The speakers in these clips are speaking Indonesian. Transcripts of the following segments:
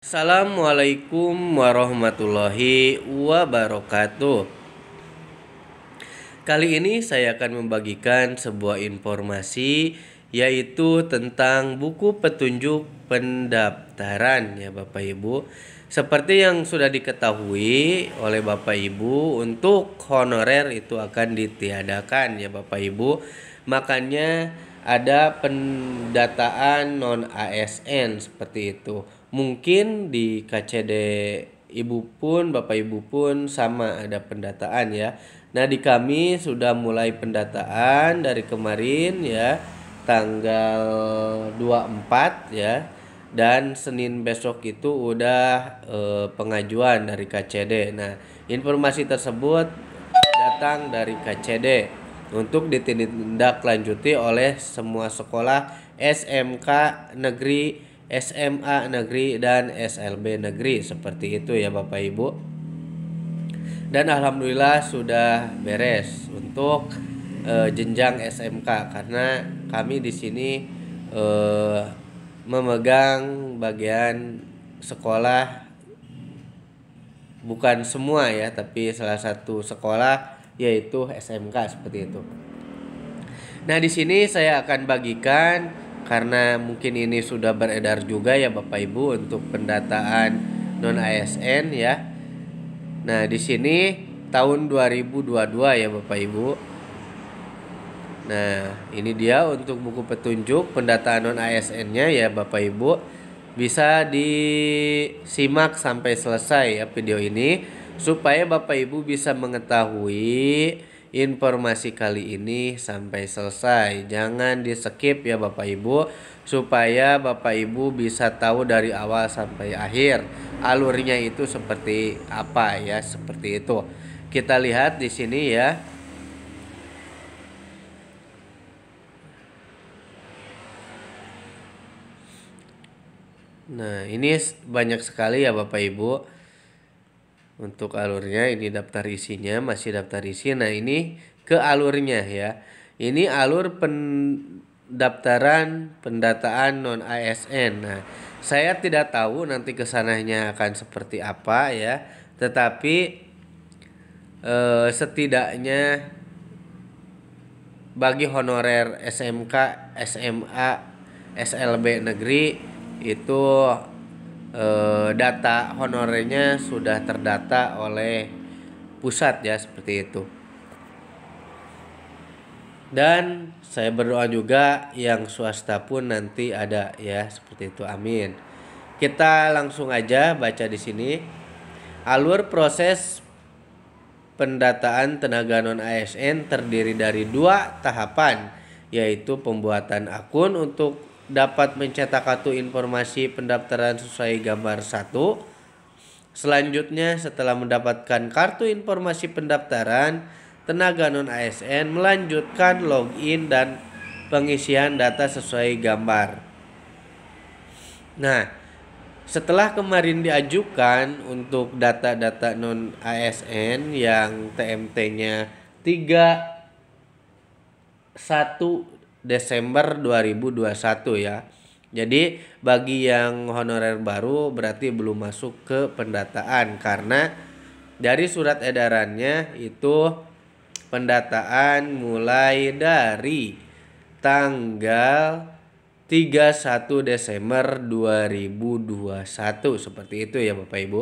Assalamualaikum warahmatullahi wabarakatuh. Kali ini saya akan membagikan sebuah informasi yaitu tentang buku petunjuk pendaftaran ya Bapak Ibu. Seperti yang sudah diketahui oleh Bapak Ibu, untuk honorer itu akan ditiadakan ya Bapak Ibu. Makanya ada pendataan non ASN seperti itu. Mungkin di KCD Ibu pun, Bapak Ibu pun sama ada pendataan ya. Nah, di kami sudah mulai pendataan dari kemarin ya, tanggal 24 ya. Dan Senin besok itu udah pengajuan dari KCD. Nah, informasi tersebut datang dari KCD untuk ditindaklanjuti oleh semua sekolah SMK negeri, SMA negeri, dan SLB negeri. Seperti itu ya Bapak Ibu. Dan alhamdulillah sudah beres untuk jenjang SMK, karena kami di sini memegang bagian sekolah, bukan semua ya, tapi salah satu sekolah yaitu SMK seperti itu. Nah, di sini saya akan bagikan karena mungkin ini sudah beredar juga ya Bapak Ibu untuk pendataan non ASN ya. Nah, di sini tahun 2022 ya Bapak Ibu. Nah, ini dia untuk buku petunjuk pendataan non ASN-nya ya Bapak Ibu. Bisa disimak sampai selesai ya video ini supaya Bapak Ibu bisa mengetahui informasi kali ini sampai selesai. Jangan di-skip ya Bapak Ibu, supaya Bapak Ibu bisa tahu dari awal sampai akhir alurnya itu seperti apa ya, seperti itu. Kita lihat di sini ya. Nah, ini banyak sekali ya Bapak Ibu untuk alurnya. Ini daftar isinya, masih daftar isi. Nah, ini ke alurnya ya. Ini alur pendaftaran pendataan non ASN. Nah, saya tidak tahu nanti kesananya akan seperti apa ya. Tetapi setidaknya bagi honorer SMK, SMA, SLB negeri itu data honorernya sudah terdata oleh pusat ya, seperti itu. Dan saya berdoa juga yang swasta pun nanti ada ya, seperti itu. Amin. Kita langsung aja baca di sini. Alur proses pendataan tenaga non ASN terdiri dari 2 tahapan, yaitu pembuatan akun untuk dapat mencetak kartu informasi pendaftaran sesuai gambar 1. Selanjutnya, setelah mendapatkan kartu informasi pendaftaran, tenaga non ASN melanjutkan login dan pengisian data sesuai gambar. Nah, setelah kemarin diajukan untuk data-data non ASN yang TMT-nya 31 Desember 2021 ya. Jadi bagi yang honorer baru berarti belum masuk ke pendataan, karena dari surat edarannya itu pendataan mulai dari tanggal 31 Desember 2021 seperti itu ya Bapak Ibu.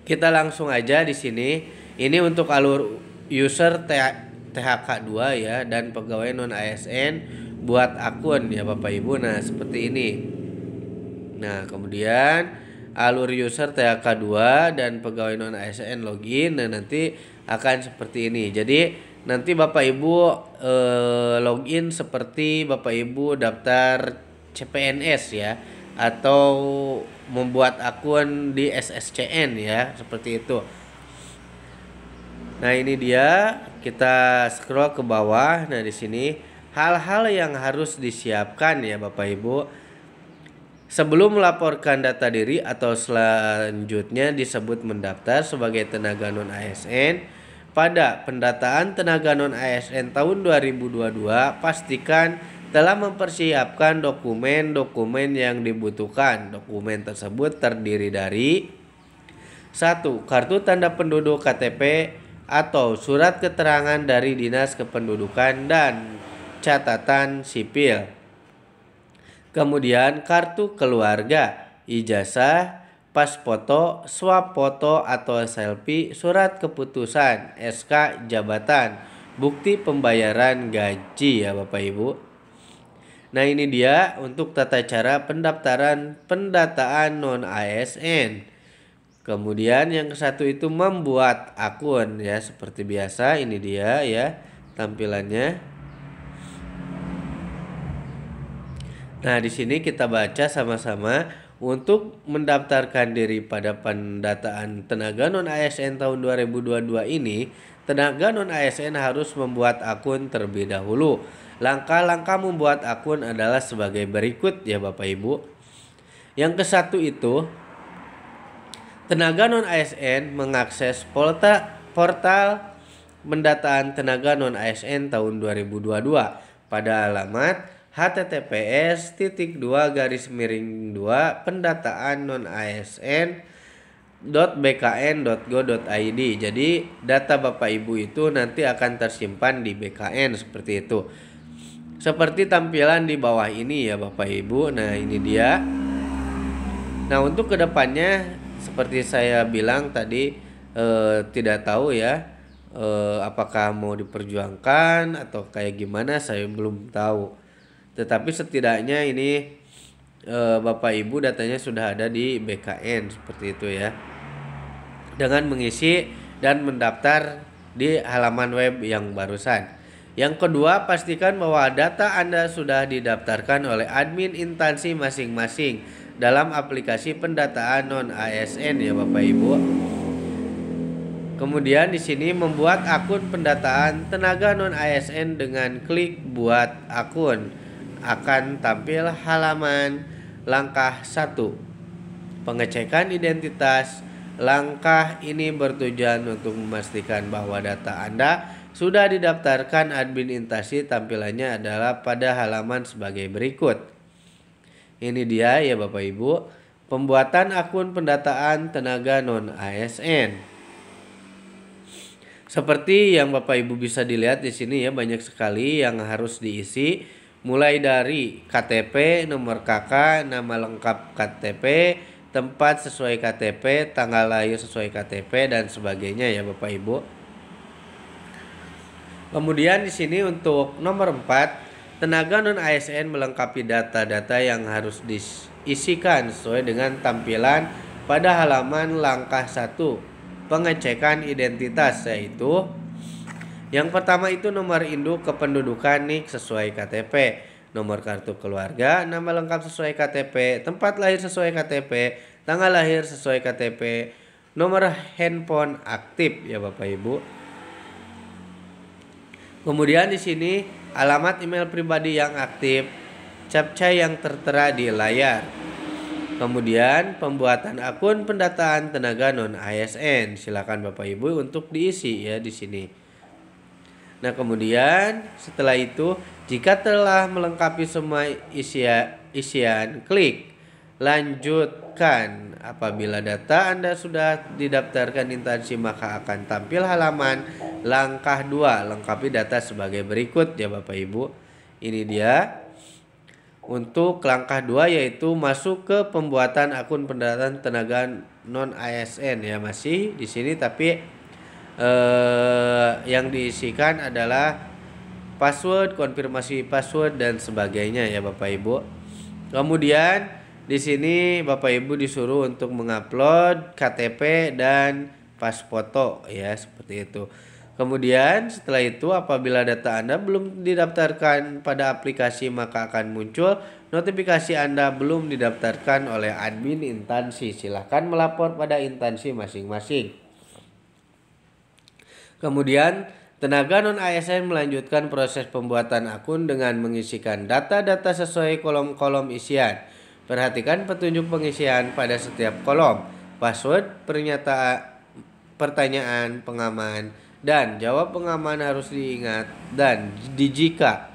Kita langsung aja di sini. Ini untuk alur user THK 2 ya, dan pegawai non ASN buat akun ya Bapak Ibu. Nah, seperti ini. Nah, kemudian alur user THK 2 dan pegawai non ASN login, dan nanti akan seperti ini. Jadi nanti Bapak Ibu login seperti Bapak Ibu daftar CPNS ya, atau membuat akun di SSCN ya, seperti itu. Nah, ini dia, kita scroll ke bawah. Nah, di sini hal-hal yang harus disiapkan ya Bapak Ibu sebelum melaporkan data diri atau selanjutnya disebut mendaftar sebagai tenaga non ASN. Pada pendataan tenaga non ASN tahun 2022, pastikan telah mempersiapkan dokumen-dokumen yang dibutuhkan. Dokumen tersebut terdiri dari 1. Kartu tanda penduduk KTP atau surat keterangan dari Dinas Kependudukan dan catatan sipil. Kemudian kartu keluarga, ijazah, pas foto, swap foto atau selfie, surat keputusan, SK jabatan, bukti pembayaran gaji ya Bapak Ibu. Nah ini dia untuk tata cara pendaftaran pendataan non ASN. Kemudian yang satu itu membuat akun ya seperti biasa, ini dia ya tampilannya. Nah, di sini kita baca sama-sama untuk mendaftarkan diri pada pendataan tenaga non ASN tahun 2022 ini, tenaga non ASN harus membuat akun terlebih dahulu. Langkah-langkah membuat akun adalah sebagai berikut ya Bapak Ibu. Yang ke satu itu, tenaga non ASN mengakses portal pendataan tenaga non ASN tahun 2022 pada alamat https://pendataan non asn.bkn.go.id. Jadi data Bapak Ibu itu nanti akan tersimpan di BKN seperti itu. Seperti tampilan di bawah ini ya Bapak Ibu. Nah, ini dia. Nah, untuk kedepannya seperti saya bilang tadi tidak tahu ya apakah mau diperjuangkan atau kayak gimana, saya belum tahu. Tetapi setidaknya ini Bapak Ibu datanya sudah ada di BKN seperti itu ya. Dengan mengisi dan mendaftar di halaman web yang barusan. Yang kedua, pastikan bahwa data Anda sudah didaftarkan oleh admin instansi masing-masing dalam aplikasi pendataan non ASN ya Bapak Ibu. Kemudian di sini membuat akun pendataan tenaga non ASN dengan klik buat akun. Akan tampil halaman langkah 1. Pengecekan identitas. Langkah ini bertujuan untuk memastikan bahwa data Anda sudah didaftarkan admin instansi. Tampilannya adalah pada halaman sebagai berikut. Ini dia ya Bapak Ibu, pembuatan akun pendataan tenaga non ASN. Seperti yang Bapak Ibu bisa dilihat di sini ya, banyak sekali yang harus diisi. Mulai dari KTP, nomor KK, nama lengkap KTP, tempat sesuai KTP, tanggal lahir sesuai KTP dan sebagainya ya Bapak Ibu. Kemudian di sini untuk nomor 4, tenaga non ASN melengkapi data-data yang harus diisikan sesuai dengan tampilan pada halaman langkah 1, pengecekan identitas, yaitu yang pertama itu nomor induk kependudukan NIK sesuai KTP, nomor kartu keluarga, nama lengkap sesuai KTP, tempat lahir sesuai KTP, tanggal lahir sesuai KTP, nomor handphone aktif ya Bapak Ibu. Kemudian di sini alamat email pribadi yang aktif, captcha yang tertera di layar. Kemudian pembuatan akun pendataan tenaga non ASN, silakan Bapak Ibu untuk diisi ya di sini. Nah, kemudian setelah itu jika telah melengkapi semua isian, klik lanjutkan. Apabila data Anda sudah didaftarkan instansi, maka akan tampil halaman langkah 2, lengkapi data sebagai berikut ya Bapak Ibu. Ini dia untuk langkah 2, yaitu masuk ke pembuatan akun pendataan tenaga non ASN ya, masih di sini tapi yang diisikan adalah password, konfirmasi password dan sebagainya ya Bapak Ibu. Kemudian di sini Bapak Ibu disuruh untuk mengupload KTP dan pas foto ya, seperti itu. Kemudian setelah itu apabila data Anda belum didaftarkan pada aplikasi, maka akan muncul notifikasi Anda belum didaftarkan oleh admin instansi. Silahkan melapor pada instansi masing-masing. Kemudian tenaga non ASN melanjutkan proses pembuatan akun dengan mengisikan data-data sesuai kolom-kolom isian. Perhatikan petunjuk pengisian pada setiap kolom, password, pertanyaan pengaman, dan jawab pengaman harus diingat dan dijika.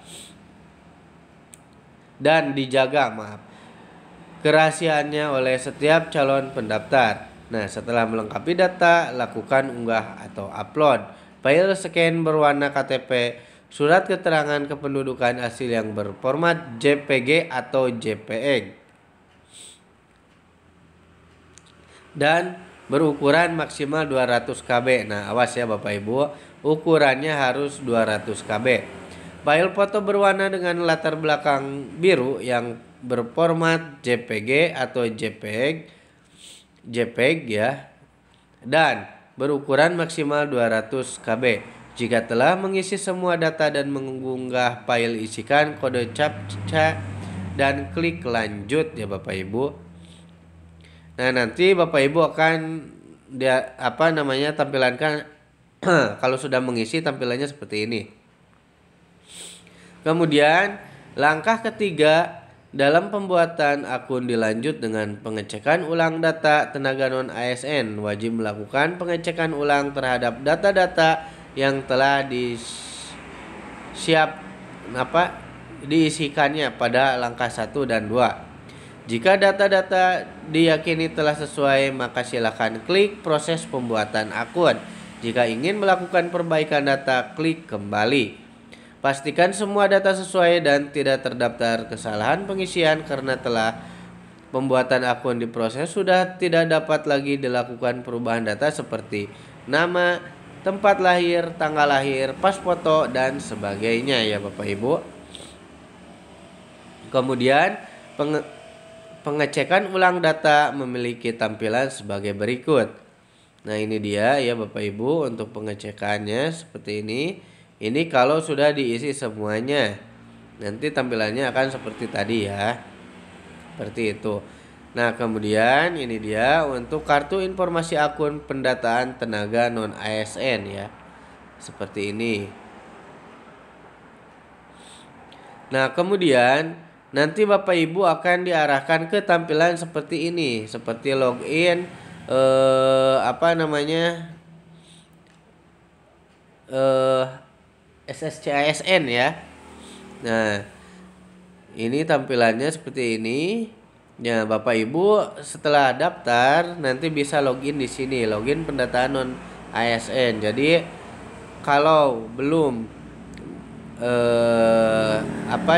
dan dijaga kerahasiaannya oleh setiap calon pendaftar. Nah, setelah melengkapi data, lakukan unggah atau upload file scan berwarna KTP, surat keterangan kependudukan asli yang berformat JPG atau JPEG, dan berukuran maksimal 200 KB. Nah, awas ya Bapak Ibu, ukurannya harus 200 KB. File foto berwarna dengan latar belakang biru yang berformat JPG atau JPEG ya, dan berukuran maksimal 200 KB. Jika telah mengisi semua data dan mengunggah file, isikan kode CAPTCHA dan klik lanjut ya Bapak Ibu. Nah, nanti Bapak Ibu akan tampilankan kalau sudah mengisi tampilannya seperti ini. Kemudian langkah ketiga dalam pembuatan akun dilanjut dengan pengecekan ulang data. Tenaga non ASN wajib melakukan pengecekan ulang terhadap data-data yang telah diisikannya pada langkah 1 dan 2. Jika data-data diyakini telah sesuai, maka silakan klik proses pembuatan akun. Jika ingin melakukan perbaikan data, klik kembali. Pastikan semua data sesuai dan tidak terdaftar kesalahan pengisian karena telah pembuatan akun diproses. Sudah tidak dapat lagi dilakukan perubahan data seperti nama, tempat lahir, tanggal lahir, pas foto, dan sebagainya ya Bapak Ibu. Kemudian pengecekan ulang data memiliki tampilan sebagai berikut. Nah, ini dia ya Bapak Ibu untuk pengecekannya seperti ini. Ini kalau sudah diisi semuanya. Nanti tampilannya akan seperti tadi ya. Seperti itu. Nah, kemudian ini dia untuk kartu informasi akun pendataan tenaga non ASN ya. Seperti ini. Nah, kemudian nanti Bapak Ibu akan diarahkan ke tampilan seperti ini, seperti login SSCASN ya. Nah, ini tampilannya seperti ini. Ya, Bapak Ibu setelah daftar nanti bisa login di sini, login pendataan non ASN. Jadi kalau belum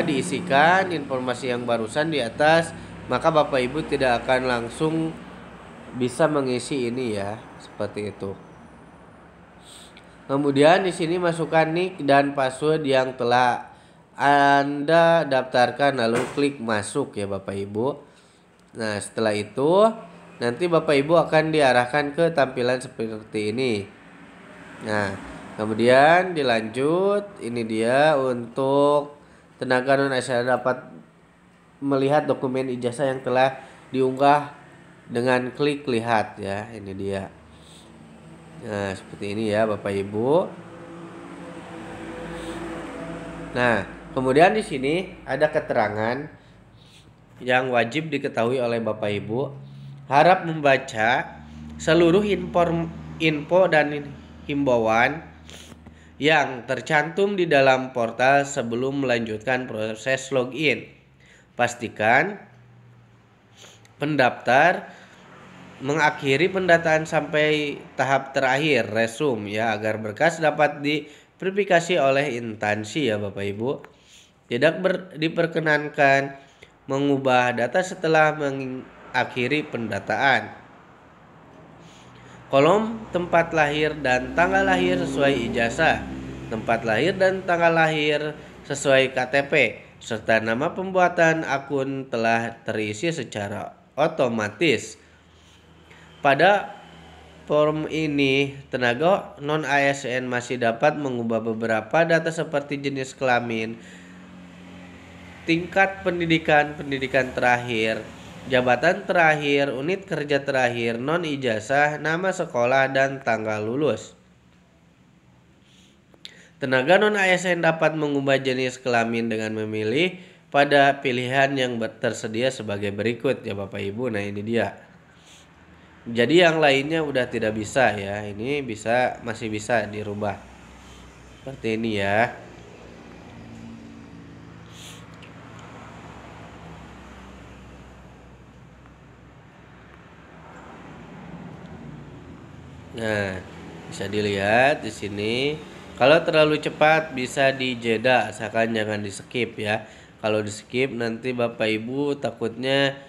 diisikan informasi yang barusan di atas, maka Bapak Ibu tidak akan langsung bisa mengisi ini ya, seperti itu. Kemudian di sini masukkan nick dan password yang telah Anda daftarkan, lalu klik masuk ya Bapak Ibu. Nah, setelah itu nanti Bapak Ibu akan diarahkan ke tampilan seperti ini. Nah, kemudian dilanjut, ini dia untuk tenaga non ASN dapat melihat dokumen ijazah yang telah diunggah dengan klik lihat ya, ini dia. Nah, seperti ini ya Bapak Ibu. Nah, kemudian di sini ada keterangan yang wajib diketahui oleh Bapak Ibu. Harap membaca seluruh info dan himbauan yang tercantum di dalam portal sebelum melanjutkan proses login. Pastikan pendaftar mengakhiri pendataan sampai tahap terakhir resume ya, agar berkas dapat diverifikasi oleh instansi ya Bapak Ibu. Tidak diperkenankan mengubah data setelah mengakhiri pendataan. Kolom tempat lahir dan tanggal lahir sesuai ijazah, tempat lahir dan tanggal lahir sesuai KTP, serta nama pembuatan akun telah terisi secara otomatis. Pada form ini, tenaga non ASN masih dapat mengubah beberapa data seperti jenis kelamin, tingkat pendidikan terakhir, jabatan terakhir, unit kerja terakhir, non ijazah, nama sekolah, dan tanggal lulus. Tenaga non ASN dapat mengubah jenis kelamin dengan memilih pada pilihan yang tersedia sebagai berikut ya Bapak Ibu. Nah, ini dia. Jadi yang lainnya udah tidak bisa ya. Ini masih bisa dirubah. Seperti ini ya. Nah, bisa dilihat di sini. Kalau terlalu cepat bisa dijeda, asalkan jangan di skip ya. Kalau di skip nanti Bapak Ibu takutnya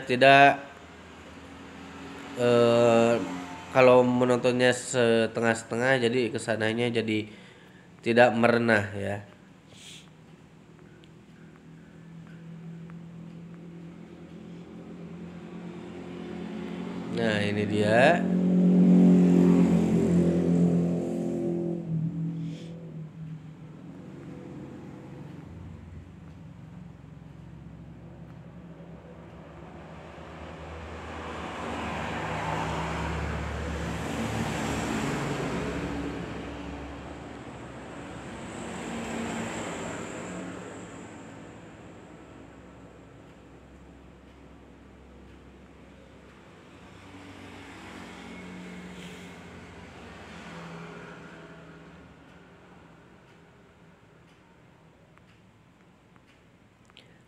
tidak eh, kalau menontonnya setengah-setengah jadi kesananya jadi tidak merenah ya. Nah, ini dia.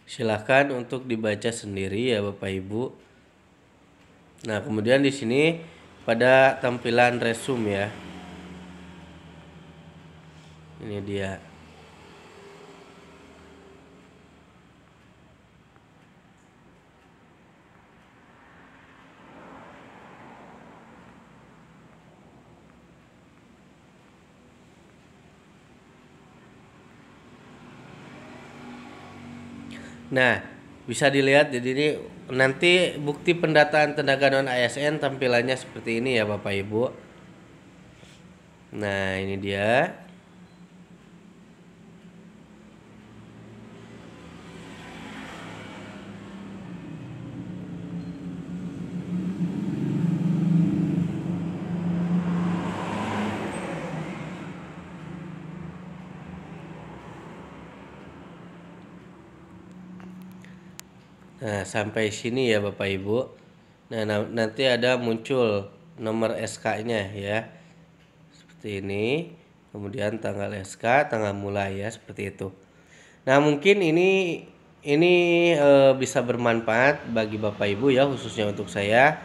Silahkan untuk dibaca sendiri ya Bapak Ibu. Nah, kemudian di sini pada tampilan resume ya. Ini dia. Nah, bisa dilihat jadi ini nanti bukti pendataan tenaga non ASN tampilannya seperti ini ya Bapak Ibu. Nah, ini dia. Nah, sampai sini ya Bapak Ibu. Nah, nanti ada muncul nomor SK-nya ya. Seperti ini. Kemudian tanggal SK, tanggal mulai ya, seperti itu. Nah, mungkin ini bisa bermanfaat bagi Bapak Ibu ya, khususnya untuk saya.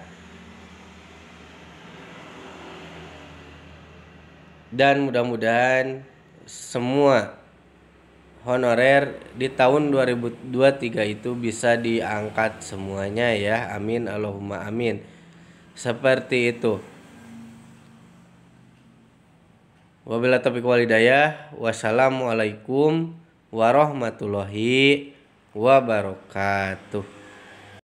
Dan mudah-mudahan semua honorer di tahun 2023 itu bisa diangkat semuanya ya. Amin Allahumma amin. Seperti itu. Wabillahi taufiq wal hidayah. Wassalamualaikum warahmatullahi wabarakatuh.